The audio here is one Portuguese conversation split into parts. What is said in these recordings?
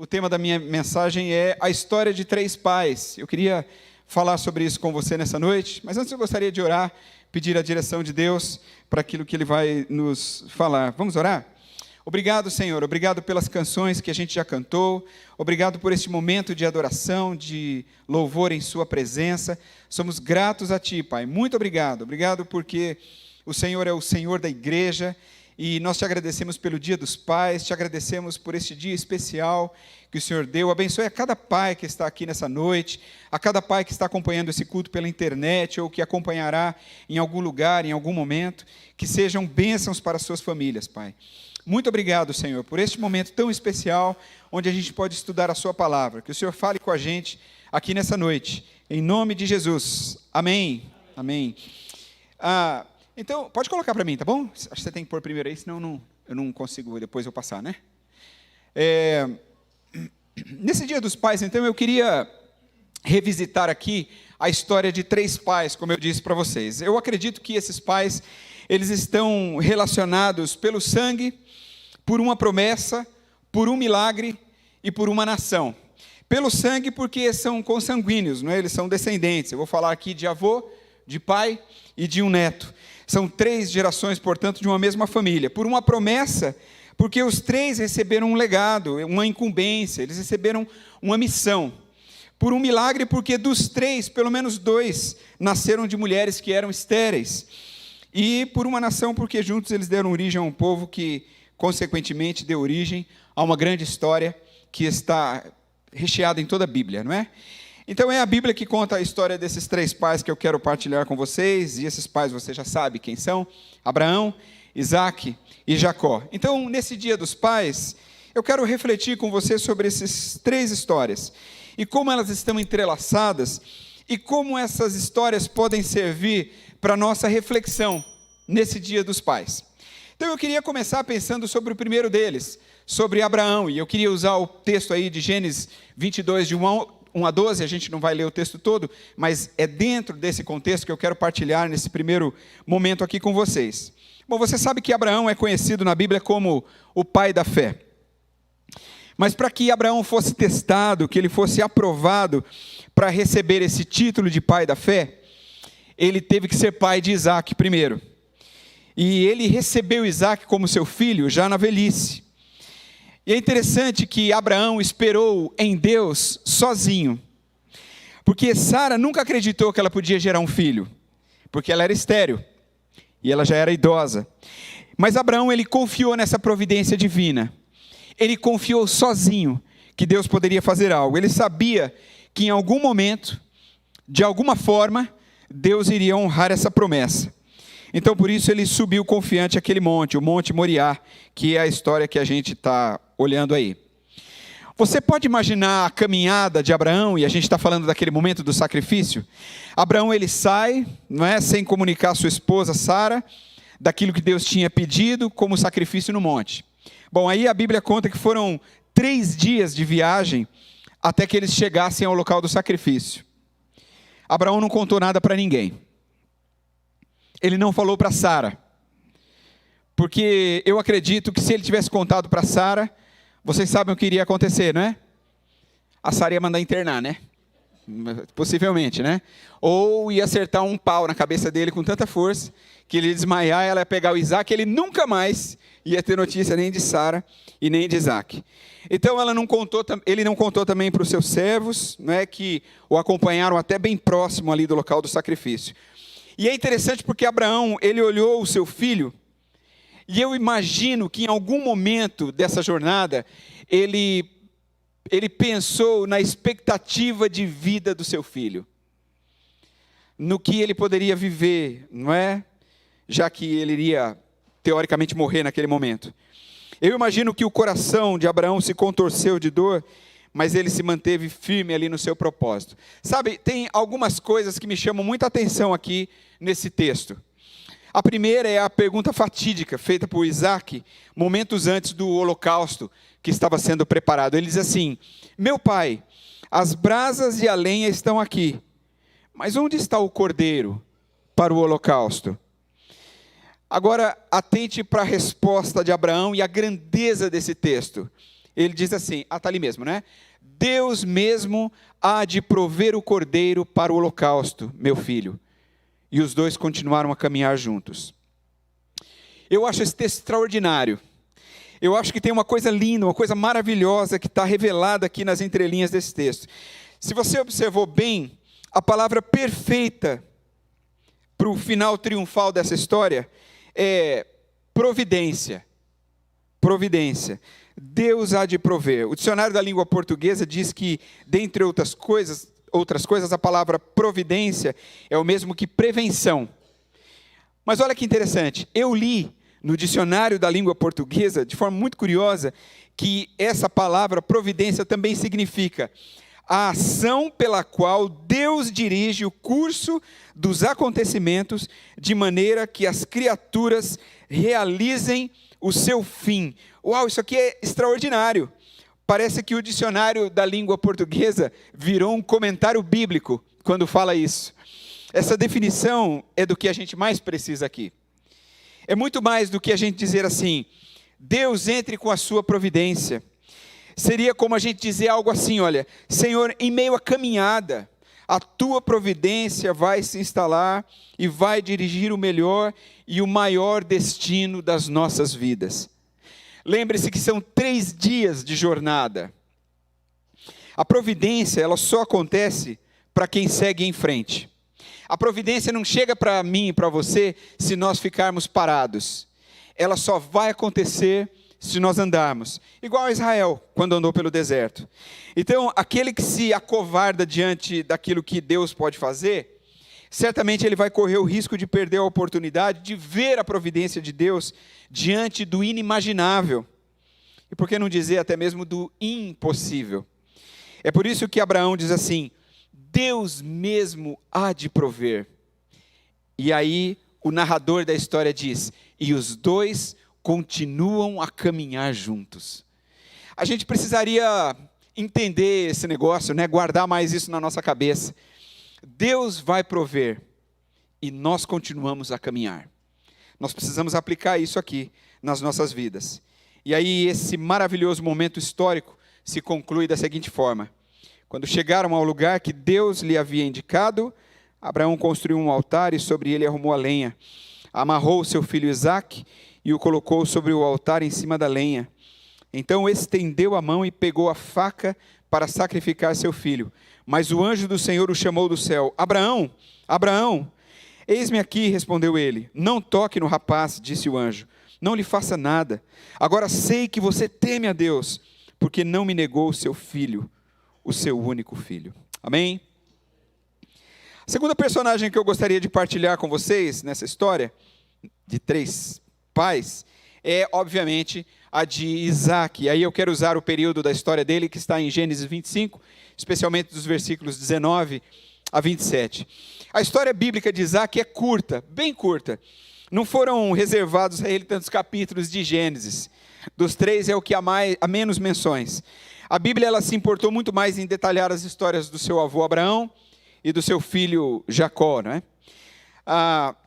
O tema da minha mensagem é a história de três pais. Eu queria falar sobre isso com você nessa noite, mas antes eu gostaria de orar, pedir a direção de Deus para aquilo que Ele vai nos falar. Vamos orar? Obrigado, Senhor, obrigado pelas canções que a gente já cantou, obrigado por este momento de adoração, de louvor em Sua presença. Somos gratos a Ti, Pai, muito obrigado. Obrigado porque o Senhor é o Senhor da igreja. E nós te agradecemos pelo Dia dos Pais, te agradecemos por este dia especial que o Senhor deu. Abençoe a cada pai que está aqui nessa noite, a cada pai que está acompanhando esse culto pela internet ou que acompanhará em algum lugar, em algum momento, que sejam bênçãos para as suas famílias, Pai. Muito obrigado, Senhor, por este momento tão especial, onde a gente pode estudar a Sua palavra. Que o Senhor fale com a gente aqui nessa noite, em nome de Jesus. Amém. Amém. Então, pode colocar para mim, tá bom? Acho que você tem que pôr primeiro aí, senão eu não consigo depois eu passar, né? Nesse Dia dos Pais, então, eu queria revisitar aqui a história de três pais, como eu disse para vocês. Eu acredito que esses pais, eles estão relacionados pelo sangue, por uma promessa, por um milagre e por uma nação. Pelo sangue, porque são consanguíneos, não é? Eles são descendentes. Eu vou falar aqui de avô, de pai e de um neto. São três gerações, portanto, de uma mesma família. Por uma promessa, porque os três receberam um legado, uma incumbência, eles receberam uma missão. Por um milagre, porque dos três, pelo menos dois, nasceram de mulheres que eram estéreis. E por uma nação, porque juntos eles deram origem a um povo que, consequentemente, deu origem a uma grande história que está recheada em toda a Bíblia, não é? Então é a Bíblia que conta a história desses três pais que eu quero partilhar com vocês, e esses pais você já sabe quem são: Abraão, Isaque e Jacó. Então, nesse Dia dos Pais, eu quero refletir com você sobre essas três histórias, e como elas estão entrelaçadas, e como essas histórias podem servir para a nossa reflexão nesse Dia dos Pais. Então eu queria começar pensando sobre o primeiro deles, sobre Abraão, e eu queria usar o texto aí de Gênesis 22, de 1 a 12, a gente não vai ler o texto todo, mas é dentro desse contexto que eu quero partilhar nesse primeiro momento aqui com vocês. Bom, você sabe que Abraão é conhecido na Bíblia como o pai da fé. Mas para que Abraão fosse testado, que ele fosse aprovado para receber esse título de pai da fé, ele teve que ser pai de Isaque primeiro. E ele recebeu Isaque como seu filho já na velhice. E é interessante que Abraão esperou em Deus sozinho, porque Sara nunca acreditou que ela podia gerar um filho, porque ela era estéril, e ela já era idosa. Mas Abraão, ele confiou nessa providência divina, ele confiou sozinho que Deus poderia fazer algo. Ele sabia que em algum momento, de alguma forma, Deus iria honrar essa promessa. Então, por isso, ele subiu confiante àquele monte, o Monte Moriá, que é a história que a gente está olhando aí. Você pode imaginar a caminhada de Abraão, e a gente está falando daquele momento do sacrifício? Abraão, ele sai, não é, sem comunicar a sua esposa Sara, daquilo que Deus tinha pedido como sacrifício no monte. Bom, aí a Bíblia conta que foram 3 dias de viagem até que eles chegassem ao local do sacrifício. Abraão não contou nada para ninguém. Ele não falou para Sara, porque eu acredito que se ele tivesse contado para Sara, vocês sabem o que iria acontecer, não é? A Sara ia mandar internar, né? Possivelmente, né? Ou ia acertar um pau na cabeça dele com tanta força, que ele ia desmaiar, ela ia pegar o Isaque, ele nunca mais ia ter notícia nem de Sara e nem de Isaque. Então ele não contou também para os seus servos, não é, que o acompanharam até bem próximo ali do local do sacrifício. E é interessante porque Abraão, ele olhou o seu filho, e eu imagino que em algum momento dessa jornada, ele pensou na expectativa de vida do seu filho, no que ele poderia viver, não é? Já que ele iria, teoricamente, morrer naquele momento. Eu imagino que o coração de Abraão se contorceu de dor, mas ele se manteve firme ali no seu propósito. Sabe, tem algumas coisas que me chamam muita atenção aqui nesse texto. A primeira é a pergunta fatídica, feita por Isaque, momentos antes do holocausto que estava sendo preparado. Ele diz assim: meu pai, as brasas e a lenha estão aqui, mas onde está o cordeiro para o holocausto? Agora, atente para a resposta de Abraão e a grandeza desse texto. ele diz assim, está ali mesmo, né? Deus mesmo há de prover o cordeiro para o holocausto, meu filho. E os dois continuaram a caminhar juntos. Eu acho esse texto extraordinário. Eu acho que tem uma coisa linda, uma coisa maravilhosa que está revelada aqui nas entrelinhas desse texto. Se você observou bem, a palavra perfeita para o final triunfal dessa história é providência. Providência. Deus há de prover. O dicionário da língua portuguesa diz que, dentre outras coisas, a palavra providência é o mesmo que prevenção. Mas olha que interessante, eu li no dicionário da língua portuguesa, de forma muito curiosa, que essa palavra providência também significa a ação pela qual Deus dirige o curso dos acontecimentos de maneira que as criaturas realizem o seu fim. Uau, isso aqui é extraordinário. Parece que o dicionário da língua portuguesa virou um comentário bíblico quando fala isso. Essa definição é do que a gente mais precisa aqui. É muito mais do que a gente dizer assim, Deus entre com a sua providência. Seria como a gente dizer algo assim, olha, Senhor, em meio à caminhada, a tua providência vai se instalar e vai dirigir o melhor e o maior destino das nossas vidas. Lembre-se que são 3 dias de jornada. A providência, ela só acontece para quem segue em frente. A providência não chega para mim e para você se nós ficarmos parados. Ela só vai acontecer se nós andarmos. Igual a Israel, quando andou pelo deserto. Então, aquele que se acovarda diante daquilo que Deus pode fazer, certamente ele vai correr o risco de perder a oportunidade de ver a providência de Deus diante do inimaginável. E por que não dizer até mesmo do impossível? É por isso que Abraão diz assim, Deus mesmo há de prover. E aí o narrador da história diz, e os dois continuam a caminhar juntos. A gente precisaria entender esse negócio, né? Guardar mais isso na nossa cabeça. Deus vai prover e nós continuamos a caminhar. Nós precisamos aplicar isso aqui nas nossas vidas. E aí esse maravilhoso momento histórico se conclui da seguinte forma. Quando chegaram ao lugar que Deus lhe havia indicado, Abraão construiu um altar e sobre ele arrumou a lenha. Amarrou seu filho Isaque e o colocou sobre o altar em cima da lenha. Então estendeu a mão e pegou a faca para sacrificar seu filho. Mas o anjo do Senhor o chamou do céu. Abraão, Abraão, eis-me aqui, respondeu ele. Não toque no rapaz, disse o anjo. Não lhe faça nada. Agora sei que você teme a Deus, porque não me negou o seu filho, o seu único filho. Amém? A segunda personagem que eu gostaria de partilhar com vocês nessa história, de 3 pais, é, obviamente, a de Isaque. E aí eu quero usar o período da história dele, que está em Gênesis 25, especialmente dos versículos 19 a 27. A história bíblica de Isaque é curta, bem curta. Não foram reservados a ele tantos capítulos de Gênesis. Dos 3 é o que há menos menções. A Bíblia ela se importou muito mais em detalhar as histórias do seu avô Abraão e do seu filho Jacó, né?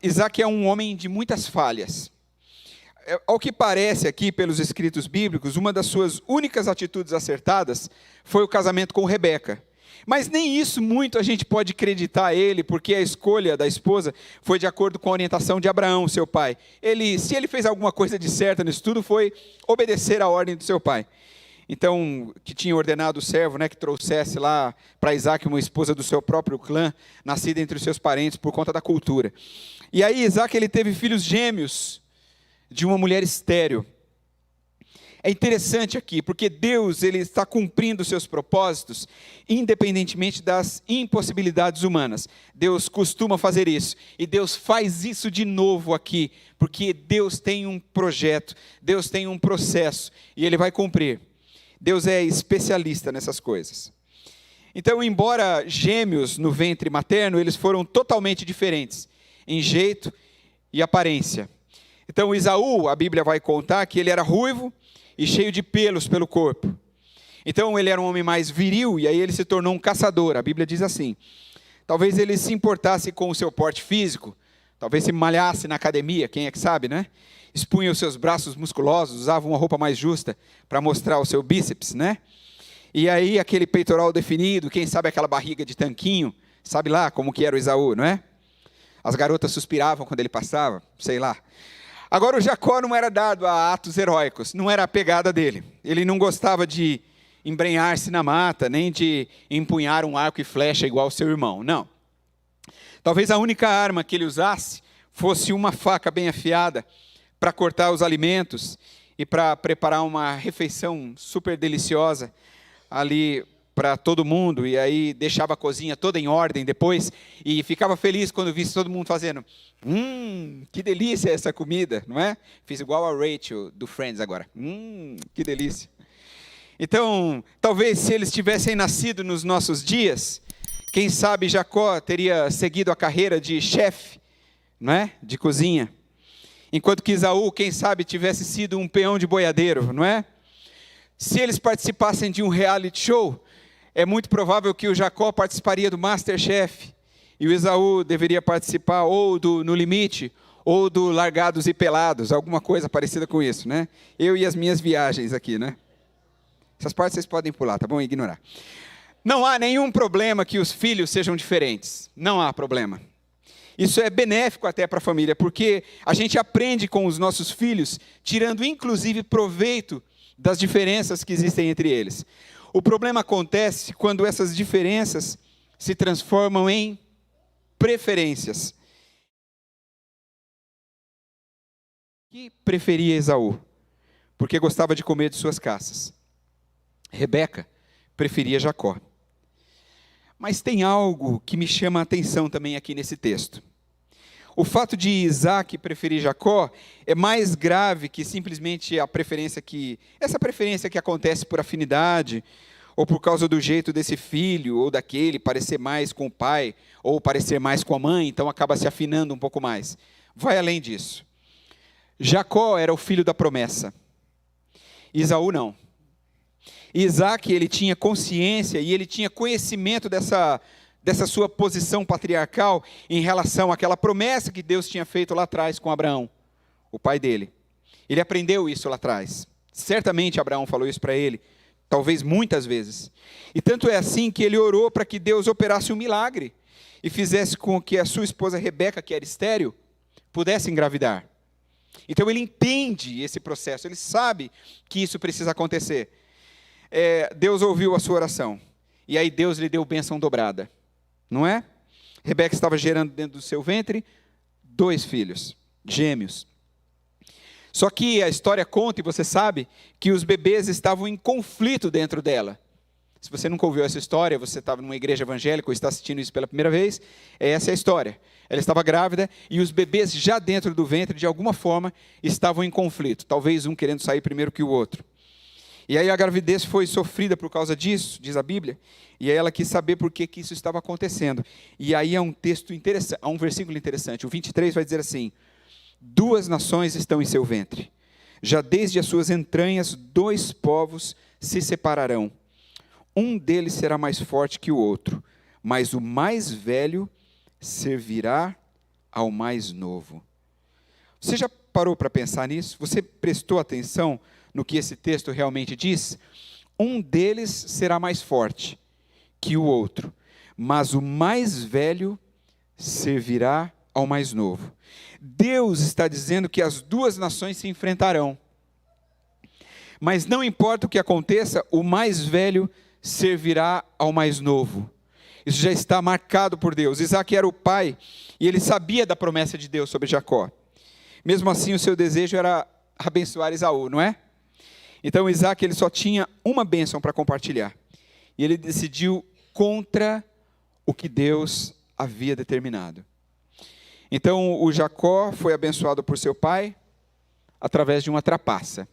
Isaque é um homem de muitas falhas. Ao que parece aqui pelos escritos bíblicos, uma das suas únicas atitudes acertadas foi o casamento com Rebeca. Mas nem isso muito a gente pode acreditar a ele, porque a escolha da esposa foi de acordo com a orientação de Abraão, seu pai. Se ele fez alguma coisa de certa nisso tudo, foi obedecer à ordem do seu pai. Então, que tinha ordenado o servo, né, que trouxesse lá para Isaque uma esposa do seu próprio clã, nascida entre os seus parentes por conta da cultura. E aí Isaque ele teve filhos gêmeos de uma mulher estéril. É interessante aqui, porque Deus ele está cumprindo os seus propósitos, independentemente das impossibilidades humanas. Deus costuma fazer isso, e Deus faz isso de novo aqui, porque Deus tem um projeto, Deus tem um processo, e Ele vai cumprir. Deus é especialista nessas coisas. Então, embora gêmeos no ventre materno, eles foram totalmente diferentes, em jeito e aparência. Então, Esaú, a Bíblia vai contar que ele era ruivo, e cheio de pelos pelo corpo. Então ele era um homem mais viril, e aí ele se tornou um caçador. A Bíblia diz assim, talvez ele se importasse com o seu porte físico, Talvez se malhasse na academia, quem é que sabe, né? Expunha os seus braços musculosos, usava uma roupa mais justa para mostrar o seu bíceps, né? E aí aquele peitoral definido, quem sabe aquela barriga de tanquinho, sabe lá como que era o Esaú, não é? As garotas suspiravam quando ele passava, sei lá. Agora o Jacó não era dado a atos heróicos, não era a pegada dele. Ele não gostava de embrenhar-se na mata, nem de empunhar um arco e flecha igual ao seu irmão, não. Talvez a única arma que ele usasse fosse uma faca bem afiada para cortar os alimentos e para preparar uma refeição super deliciosa ali para todo mundo, e aí deixava a cozinha toda em ordem depois, e ficava feliz quando visse todo mundo fazendo, que delícia essa comida, não é? Fiz igual a Rachel do Friends agora, que delícia. Então, talvez se eles tivessem nascido nos nossos dias, quem sabe Jacó teria seguido a carreira de chefe, não é? De cozinha. Enquanto que Esaú, quem sabe, tivesse sido um peão de boiadeiro, não é? Se eles participassem de um reality show, é muito provável que o Jacó participaria do MasterChef, e o Esaú deveria participar ou do No Limite, ou do Largados e Pelados, alguma coisa parecida com isso, né? Eu e as minhas viagens aqui, né? Essas partes vocês podem pular, tá bom? Ignorar. Não há nenhum problema que os filhos sejam diferentes. Não há problema. Isso é benéfico até para a família, porque a gente aprende com os nossos filhos, tirando inclusive proveito das diferenças que existem entre eles. O problema acontece quando essas diferenças se transformam em preferências. Que preferia Esaú, porque gostava de comer de suas caças. Rebeca preferia Jacó. Mas tem algo que me chama a atenção também aqui nesse texto. O fato de Isaac preferir Jacó é mais grave que simplesmente essa preferência que acontece por afinidade, ou por causa do jeito desse filho ou daquele parecer mais com o pai, ou parecer mais com a mãe, então acaba se afinando um pouco mais. Vai além disso. Jacó era o filho da promessa. Esaú não. Isaac, ele tinha consciência e ele tinha conhecimento dessa sua posição patriarcal em relação àquela promessa que Deus tinha feito lá atrás com Abraão, o pai dele. Ele aprendeu isso lá atrás. Certamente Abraão falou isso para ele, talvez muitas vezes. E tanto é assim que ele orou para que Deus operasse um milagre e fizesse com que a sua esposa Rebeca, que era estéril, pudesse engravidar. Então ele entende esse processo, ele sabe que isso precisa acontecer. Deus ouviu a sua oração, e aí Deus lhe deu bênção dobrada, não é? Rebeca estava gerando dentro do seu ventre 2 filhos, gêmeos. Só que a história conta, e você sabe, que os bebês estavam em conflito dentro dela. Se você nunca ouviu essa história, você estava numa igreja evangélica ou está assistindo isso pela primeira vez, essa é a história. Ela estava grávida e os bebês já dentro do ventre, de alguma forma, estavam em conflito. Talvez um querendo sair primeiro que o outro. E aí a gravidez foi sofrida por causa disso, diz a Bíblia, e aí ela quis saber por que isso estava acontecendo. E aí há um texto interessante, há um versículo interessante, o 23 vai dizer assim: 2 nações estão em seu ventre, já desde as suas entranhas 2 povos se separarão. Um deles será mais forte que o outro, mas o mais velho servirá ao mais novo. Você já parou para pensar nisso? Você prestou atenção no que esse texto realmente diz? Um deles será mais forte que o outro, mas o mais velho servirá ao mais novo. Deus está dizendo que as 2 nações se enfrentarão. Mas não importa o que aconteça, o mais velho servirá ao mais novo. Isso já está marcado por Deus. Isaac era o pai e ele sabia da promessa de Deus sobre Jacó. Mesmo assim, o seu desejo era abençoar Esaú, não é? Então Isaac, ele só tinha uma bênção para compartilhar. E ele decidiu contra o que Deus havia determinado. Então o Jacó foi abençoado por seu pai através de uma trapaça.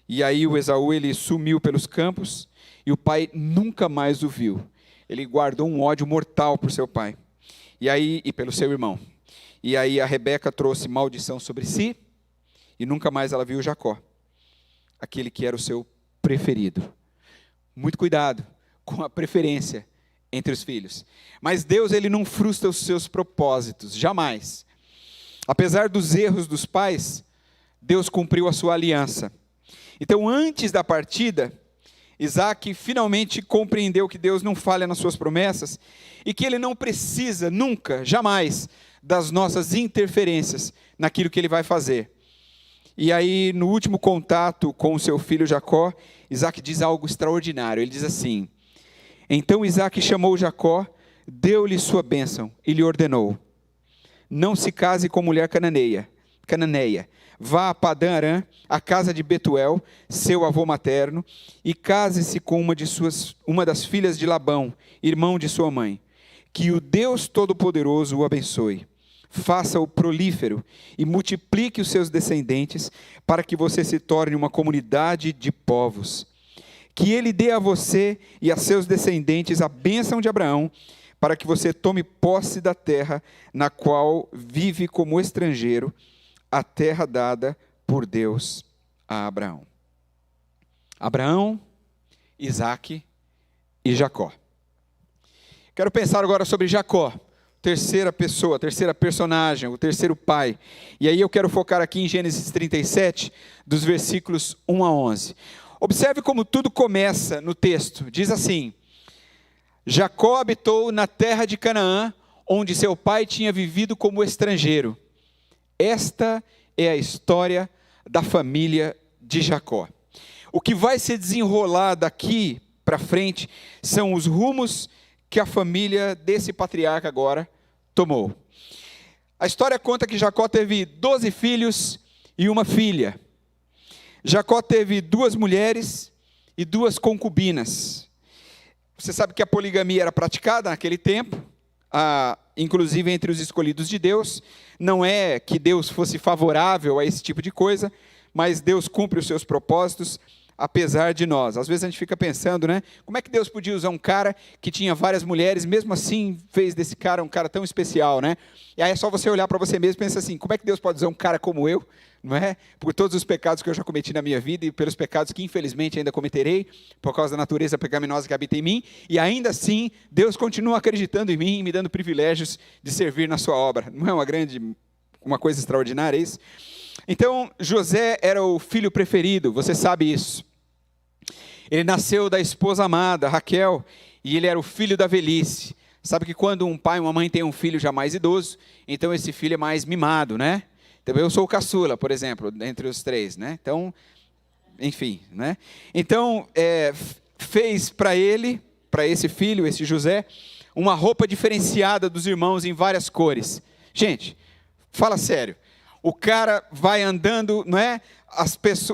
E aí o Esaú, ele sumiu pelos campos e o pai nunca mais o viu. Ele guardou um ódio mortal por seu pai e pelo seu irmão. E aí a Rebeca trouxe maldição sobre si e nunca mais ela viu Jacó, aquele que era o seu preferido. Muito cuidado com a preferência entre os filhos. Mas Deus, ele não frustra os seus propósitos, jamais. Apesar dos erros dos pais, Deus cumpriu a sua aliança. Então, antes da partida, Isaac finalmente compreendeu que Deus não falha nas suas promessas e que ele não precisa nunca, jamais, das nossas interferências naquilo que ele vai fazer. E aí, no último contato com o seu filho Jacó, Isaac diz algo extraordinário. Ele diz assim: então Isaac chamou Jacó, deu-lhe sua bênção e lhe ordenou: não se case com mulher cananeia. Vá a Padã Arã, a casa de Betuel, seu avô materno, e case-se com uma das filhas de Labão, irmão de sua mãe. Que o Deus Todo-Poderoso o abençoe. Faça-o prolífero e multiplique os seus descendentes, para que você se torne uma comunidade de povos. Que ele dê a você e a seus descendentes a bênção de Abraão, para que você tome posse da terra na qual vive como estrangeiro, a terra dada por Deus a Abraão. Abraão, Isaque e Jacó. Quero pensar agora sobre Jacó, terceira pessoa, terceira personagem, o terceiro pai. E aí eu quero focar aqui em Gênesis 37, dos versículos 1 a 11. Observe como tudo começa no texto. Diz assim: Jacó habitou na terra de Canaã, onde seu pai tinha vivido como estrangeiro. Esta é a história da família de Jacó. O que vai se desenrolar daqui para frente são os rumos que a família desse patriarca agora tomou. A história conta que Jacó teve 12 filhos e uma filha. Jacó teve 2 mulheres e 2 concubinas. Você sabe que a poligamia era praticada naquele tempo, inclusive entre os escolhidos de Deus. Não é que Deus fosse favorável a esse tipo de coisa, mas Deus cumpre os seus propósitos, apesar de nós. Às vezes a gente fica pensando, né? Como é que Deus podia usar um cara que tinha várias mulheres, mesmo assim fez desse cara um cara tão especial, né? E aí é só você olhar para você mesmo e pensar assim: como é que Deus pode usar um cara como eu, não é? Por todos os pecados que eu já cometi na minha vida e pelos pecados que infelizmente ainda cometerei, por causa da natureza pecaminosa que habita em mim, e ainda assim Deus continua acreditando em mim e me dando privilégios de servir na sua obra. Não é uma coisa extraordinária isso? Então, José era o filho preferido, você sabe isso. Ele nasceu da esposa amada, Raquel, e ele era o filho da velhice. Sabe que quando um pai e uma mãe têm um filho já mais idoso, então esse filho é mais mimado, né? Então eu sou o caçula, por exemplo, entre os 3, né? Então, enfim, né? Então, fez para ele, para esse filho, esse José, uma roupa diferenciada dos irmãos em várias cores. Gente, fala sério. O cara vai andando, não é?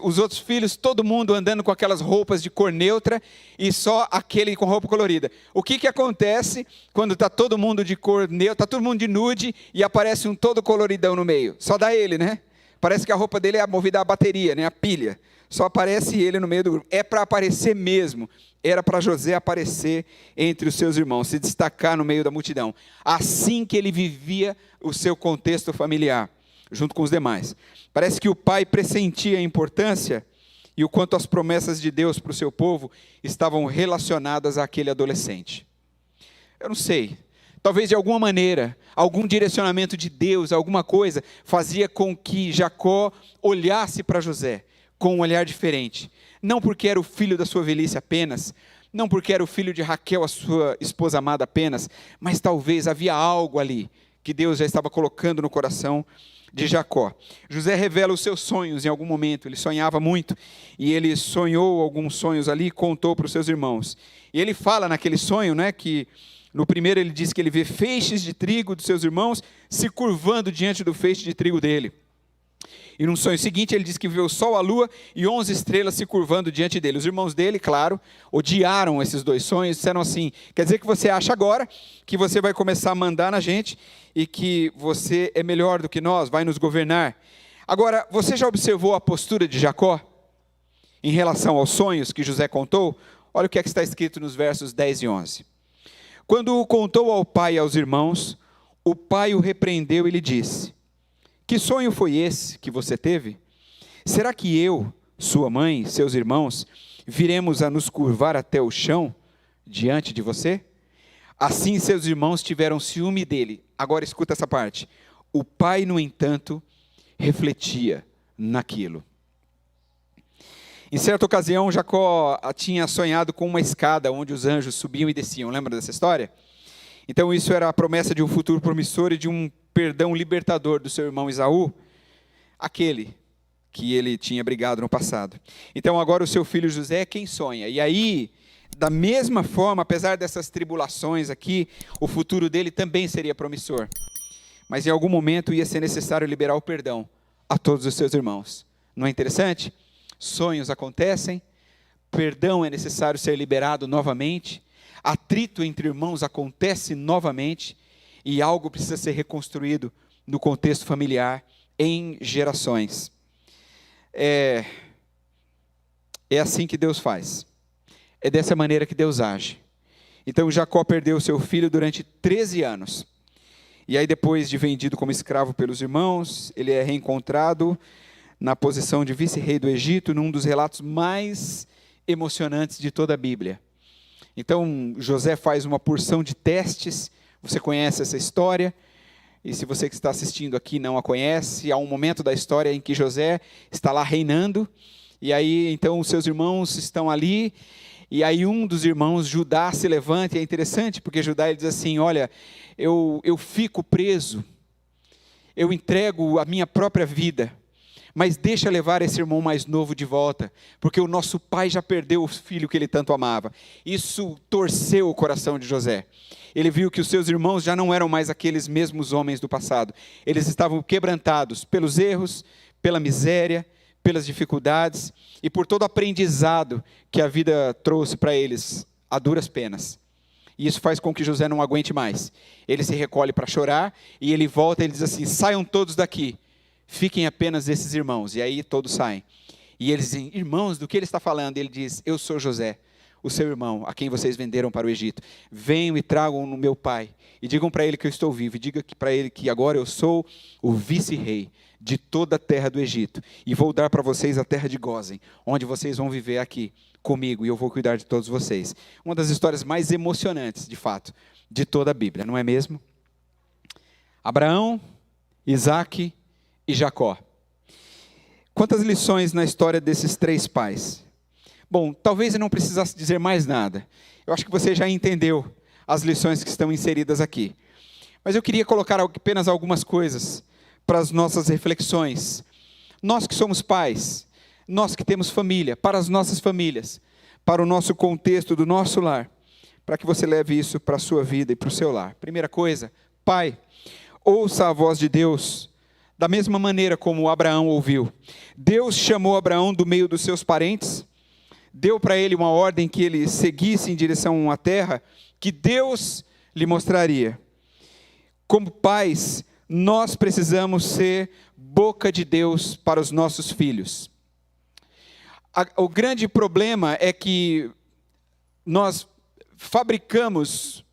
Os outros filhos, todo mundo andando com aquelas roupas de cor neutra e só aquele com roupa colorida. O que acontece quando está todo mundo de cor neutra, está todo mundo de nude e aparece um todo coloridão no meio? Só dá ele, né? Parece que a roupa dele é movida a bateria, né? A pilha. Só aparece ele no meio do grupo. É para aparecer mesmo. Era para José aparecer entre os seus irmãos, se destacar no meio da multidão. Assim que ele vivia o seu contexto familiar, junto com os demais. Parece que o pai pressentia a importância e o quanto as promessas de Deus para o seu povo estavam relacionadas àquele adolescente. Eu não sei, talvez de alguma maneira, algum direcionamento de Deus, alguma coisa, fazia com que Jacó olhasse para José com um olhar diferente. Não porque era o filho da sua velhice apenas, não porque era o filho de Raquel, a sua esposa amada apenas, mas talvez havia algo ali que Deus já estava colocando no coração de Jacó. José revela os seus sonhos em algum momento. Ele sonhava muito e ele sonhou alguns sonhos ali e contou para os seus irmãos. E ele fala naquele sonho, né, que no primeiro ele diz que ele vê feixes de trigo dos seus irmãos se curvando diante do feixe de trigo dele. E no sonho seguinte ele diz que viu o sol, a lua e 11 estrelas se curvando diante dele. Os irmãos dele, claro, odiaram esses 2 sonhos, disseram assim: quer dizer que você acha agora que você vai começar a mandar na gente e que você é melhor do que nós, vai nos governar. Agora, você já observou a postura de Jacó em relação aos sonhos que José contou? Olha o que é que está escrito nos versos 10 e 11. Quando o contou ao pai e aos irmãos, o pai o repreendeu e lhe disse: que sonho foi esse que você teve? Será que eu, sua mãe, seus irmãos, viremos a nos curvar até o chão diante de você? Assim seus irmãos tiveram ciúme dele. Agora escuta essa parte. O pai, no entanto, refletia naquilo. Em certa ocasião, Jacó tinha sonhado com uma escada onde os anjos subiam e desciam. Lembra dessa história? Então isso era a promessa de um futuro promissor e de um perdão libertador do seu irmão Esaú, aquele que ele tinha brigado no passado. Então agora o seu filho José é quem sonha. E aí, da mesma forma, apesar dessas tribulações aqui, o futuro dele também seria promissor. Mas em algum momento ia ser necessário liberar o perdão a todos os seus irmãos. Não é interessante? Sonhos acontecem, perdão é necessário ser liberado novamente, atrito entre irmãos acontece novamente, e algo precisa ser reconstruído no contexto familiar, em gerações. É assim que Deus faz. É dessa maneira que Deus age. Então Jacó perdeu seu filho durante 13 anos. E aí depois de vendido como escravo pelos irmãos, ele é reencontrado na posição de vice-rei do Egito, num dos relatos mais emocionantes de toda a Bíblia. Então José faz uma porção de testes, você conhece essa história, e se você que está assistindo aqui não a conhece, há um momento da história em que José está lá reinando, e aí então os seus irmãos estão ali, e aí um dos irmãos, Judá, se levanta, e é interessante, porque Judá ele diz assim, olha, eu fico preso, eu entrego a minha própria vida, mas deixa levar esse irmão mais novo de volta, porque o nosso pai já perdeu o filho que ele tanto amava. Isso torceu o coração de José. Ele viu que os seus irmãos já não eram mais aqueles mesmos homens do passado. Eles estavam quebrantados pelos erros, pela miséria, pelas dificuldades e por todo o aprendizado que a vida trouxe para eles, a duras penas. E isso faz com que José não aguente mais. Ele se recolhe para chorar e ele volta e ele diz assim, saiam todos daqui. Fiquem apenas esses irmãos. E aí todos saem. E eles dizem, irmãos, do que ele está falando? Ele diz, eu sou José, o seu irmão, a quem vocês venderam para o Egito. Venham e tragam no meu pai. E digam para ele que eu estou vivo. E diga para ele que agora eu sou o vice-rei de toda a terra do Egito. E vou dar para vocês a terra de Gósen, onde vocês vão viver aqui comigo. E eu vou cuidar de todos vocês. Uma das histórias mais emocionantes, de fato, de toda a Bíblia, não é mesmo? Abraão, Isaque e Jacó. Quantas lições na história desses três pais? Bom, talvez eu não precisasse dizer mais nada. Eu acho que você já entendeu as lições que estão inseridas aqui. Mas eu queria colocar apenas algumas coisas para as nossas reflexões. Nós que somos pais, nós que temos família, para as nossas famílias, para o nosso contexto do nosso lar, para que você leve isso para a sua vida e para o seu lar. Primeira coisa, pai, ouça a voz de Deus, da mesma maneira como Abraão ouviu. Deus chamou Abraão do meio dos seus parentes, deu para ele uma ordem que ele seguisse em direção a uma terra que Deus lhe mostraria. Como pais, nós precisamos ser boca de Deus para os nossos filhos. O grande problema é que nós fabricamos,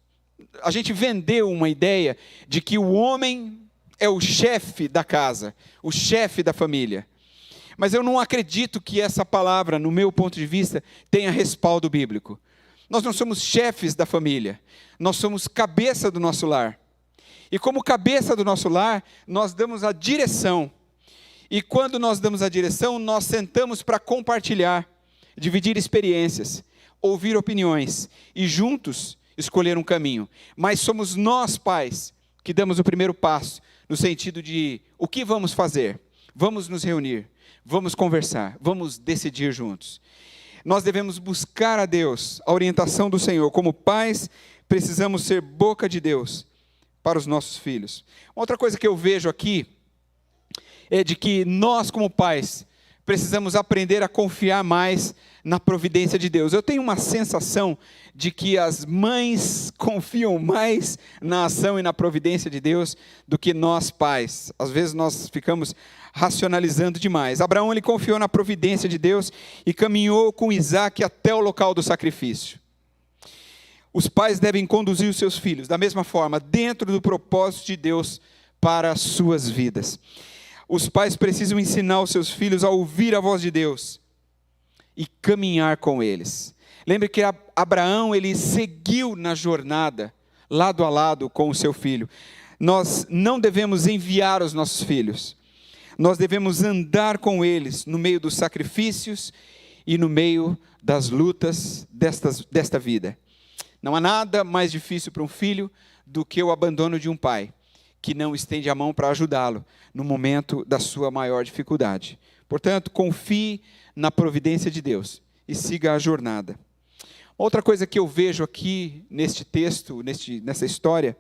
a gente vendeu uma ideia de que o homem é o chefe da casa, o chefe da família. Mas eu não acredito que essa palavra, no meu ponto de vista, tenha respaldo bíblico. Nós não somos chefes da família, nós somos cabeça do nosso lar. E como cabeça do nosso lar, nós damos a direção. E quando nós damos a direção, nós sentamos para compartilhar, dividir experiências, ouvir opiniões e juntos escolher um caminho. Mas somos nós, pais, que damos o primeiro passo, no sentido de o que vamos fazer? Vamos nos reunir, vamos conversar, vamos decidir juntos. Nós devemos buscar a Deus, a orientação do Senhor. Como pais, precisamos ser boca de Deus para os nossos filhos. Outra coisa que eu vejo aqui é de que nós, como pais, precisamos aprender a confiar mais na providência de Deus. Eu tenho uma sensação de que as mães confiam mais na ação e na providência de Deus do que nós pais. Às vezes nós ficamos racionalizando demais. Abraão, ele confiou na providência de Deus e caminhou com Isaque até o local do sacrifício. Os pais devem conduzir os seus filhos da mesma forma, dentro do propósito de Deus para as suas vidas. Os pais precisam ensinar os seus filhos a ouvir a voz de Deus e caminhar com eles. Lembre que Abraão, ele seguiu na jornada, lado a lado com o seu filho. nós não devemos enviar os nossos filhos. Nós devemos andar com eles no meio dos sacrifícios e no meio das lutas desta vida. Não há nada mais difícil para um filho do que o abandono de um pai, que não estende a mão para ajudá-lo no momento da sua maior dificuldade. Portanto, confie na providência de Deus e siga a jornada. Outra coisa que eu vejo aqui neste texto, nessa história,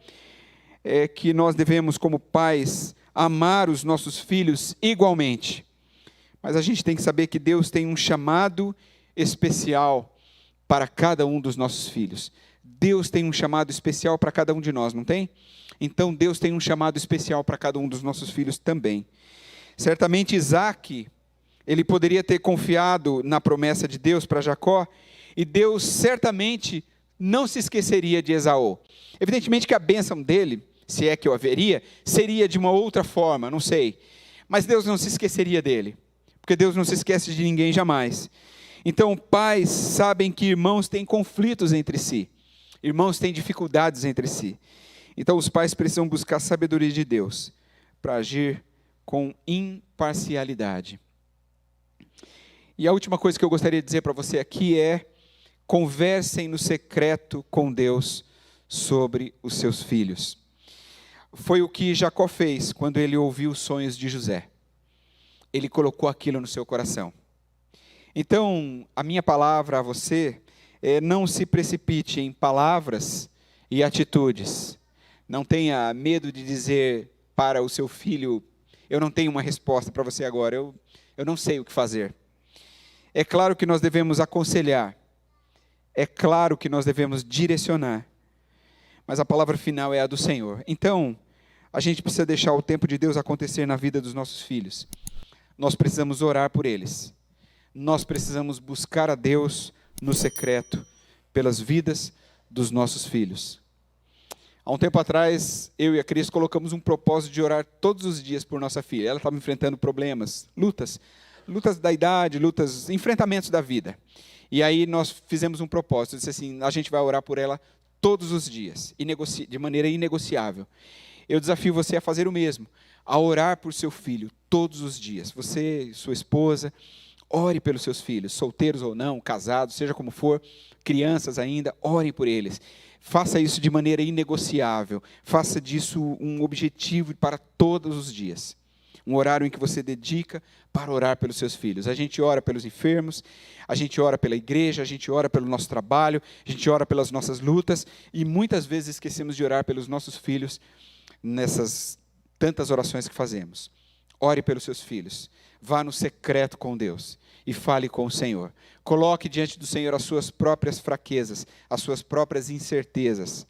é que nós devemos, como pais, amar os nossos filhos igualmente. Mas a gente tem que saber que Deus tem um chamado especial para cada um dos nossos filhos. Deus tem um chamado especial para cada um de nós, não tem? Então Deus tem um chamado especial para cada um dos nossos filhos também. Certamente Isaac, ele poderia ter confiado na promessa de Deus para Jacó, e Deus certamente não se esqueceria de Esaú. Evidentemente que a bênção dele, se é que o haveria, seria de uma outra forma, não sei. Mas Deus não se esqueceria dele, porque Deus não se esquece de ninguém jamais. Então, pais sabem que irmãos têm conflitos entre si, irmãos têm dificuldades entre si. Então, os pais precisam buscar a sabedoria de Deus para agir com imparcialidade. E a última coisa que eu gostaria de dizer para você aqui é: conversem no secreto com Deus sobre os seus filhos. Foi o que Jacó fez quando ele ouviu os sonhos de José. Ele colocou aquilo no seu coração. Então, a minha palavra a você é: não se precipite em palavras e atitudes. Não tenha medo de dizer para o seu filho: eu não tenho uma resposta para você agora, eu não sei o que fazer. É claro que nós devemos aconselhar, é claro que nós devemos direcionar, mas a palavra final é a do Senhor. Então, a gente precisa deixar o tempo de Deus acontecer na vida dos nossos filhos. Nós precisamos orar por eles. Nós precisamos buscar a Deus no secreto, pelas vidas dos nossos filhos. Há um tempo atrás, eu e a Cris colocamos um propósito de orar todos os dias por nossa filha. Ela estava enfrentando problemas, lutas da idade, enfrentamentos da vida. E aí nós fizemos um propósito, disse assim: a gente vai orar por ela todos os dias, de maneira inegociável. Eu desafio você a fazer o mesmo, a orar por seu filho todos os dias. Você e sua esposa, ore pelos seus filhos, solteiros ou não, casados, seja como for, crianças ainda, orem por eles. Faça isso de maneira inegociável, faça disso um objetivo para todos os dias. Um horário em que você dedica para orar pelos seus filhos. A gente ora pelos enfermos, a gente ora pela igreja, a gente ora pelo nosso trabalho, a gente ora pelas nossas lutas, e muitas vezes esquecemos de orar pelos nossos filhos nessas tantas orações que fazemos. Ore pelos seus filhos, vá no secreto com Deus e fale com o Senhor. Coloque diante do Senhor as suas próprias fraquezas, as suas próprias incertezas,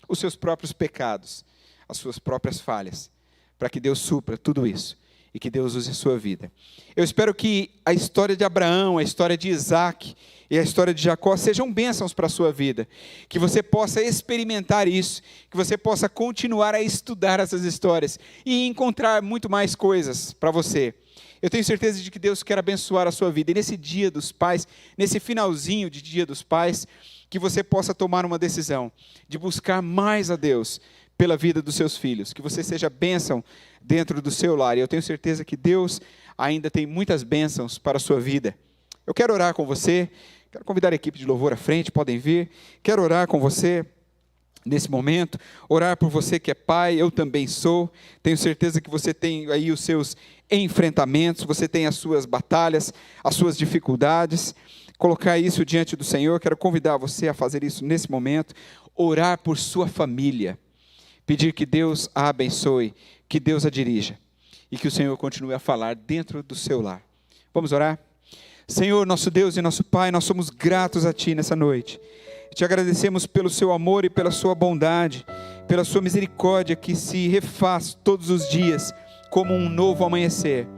os seus próprios pecados, as suas próprias falhas, para que Deus supra tudo isso e que Deus use a sua vida. Eu espero que a história de Abraão, a história de Isaac e a história de Jacó sejam bênçãos para a sua vida, que você possa experimentar isso, que você possa continuar a estudar essas histórias e encontrar muito mais coisas para você. Eu tenho certeza de que Deus quer abençoar a sua vida, e nesse Dia dos Pais, nesse finalzinho de Dia dos Pais, que você possa tomar uma decisão de buscar mais a Deus pela vida dos seus filhos, que você seja bênção dentro do seu lar. E eu tenho certeza que Deus ainda tem muitas bênçãos para a sua vida. Eu quero orar com você, quero convidar a equipe de louvor à frente, podem vir. Quero orar com você nesse momento, orar por você que é pai, eu também sou. Tenho certeza que você tem aí os seus enfrentamentos, você tem as suas batalhas, as suas dificuldades. Colocar isso diante do Senhor. Quero convidar você a fazer isso nesse momento. Orar por sua família. Pedir que Deus a abençoe, que Deus a dirija e que o Senhor continue a falar dentro do seu lar. Vamos orar? Senhor, nosso Deus e nosso Pai, nós somos gratos a Ti nessa noite. Te agradecemos pelo Seu amor e pela Sua bondade, pela Sua misericórdia que se refaz todos os dias como um novo amanhecer.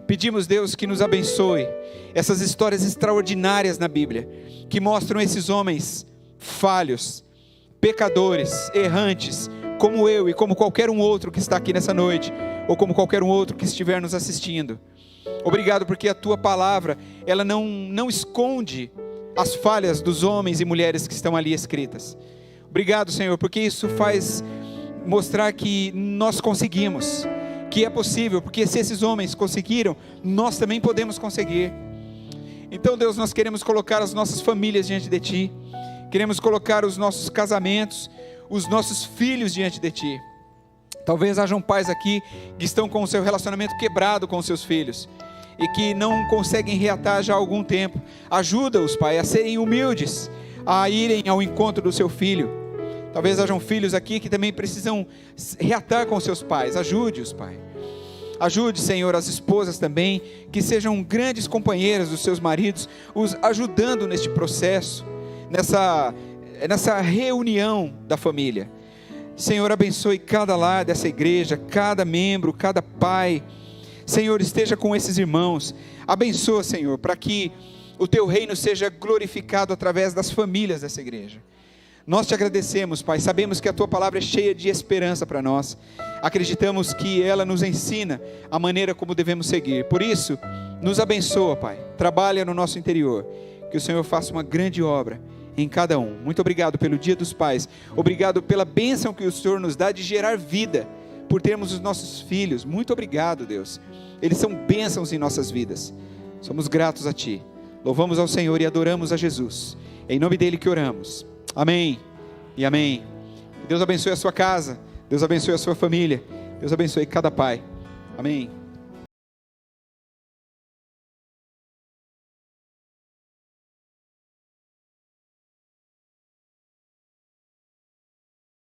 Pedimos, Deus, que nos abençoe essas histórias extraordinárias na Bíblia, que mostram esses homens falhos, pecadores, errantes, como eu e como qualquer um outro que está aqui nessa noite, ou como qualquer um outro que estiver nos assistindo. Obrigado porque a Tua palavra, ela não esconde as falhas dos homens e mulheres que estão ali escritas. Obrigado, Senhor, porque isso faz mostrar que nós conseguimos, que é possível, porque se esses homens conseguiram, nós também podemos conseguir. Então, Deus, nós queremos colocar as nossas famílias diante de Ti, queremos colocar os nossos casamentos, os nossos filhos diante de Ti. Talvez hajam pais aqui que estão com o seu relacionamento quebrado com os seus filhos, e que não conseguem reatar já há algum tempo. Ajuda-os, Pai, a serem humildes, a irem ao encontro do seu filho. Talvez hajam filhos aqui que também precisam reatar com seus pais. Ajude-os, Pai. Ajude, Senhor, as esposas também, que sejam grandes companheiras dos seus maridos, os ajudando neste processo, nessa reunião da família. Senhor, abençoe cada lar dessa igreja, cada membro, cada pai. Senhor, esteja com esses irmãos. Abençoa, Senhor, para que o Teu reino seja glorificado através das famílias dessa igreja. Nós te agradecemos, Pai, sabemos que a Tua palavra é cheia de esperança para nós, acreditamos que ela nos ensina a maneira como devemos seguir. Por isso, nos abençoa, Pai, trabalha no nosso interior, que o Senhor faça uma grande obra em cada um. Muito obrigado pelo Dia dos Pais, obrigado pela bênção que o Senhor nos dá de gerar vida, por termos os nossos filhos. Muito obrigado, Deus, eles são bênçãos em nossas vidas, somos gratos a Ti, louvamos ao Senhor e adoramos a Jesus, em nome dEle que oramos. Amém e amém. Deus abençoe a sua casa, Deus abençoe a sua família, Deus abençoe cada pai. Amém.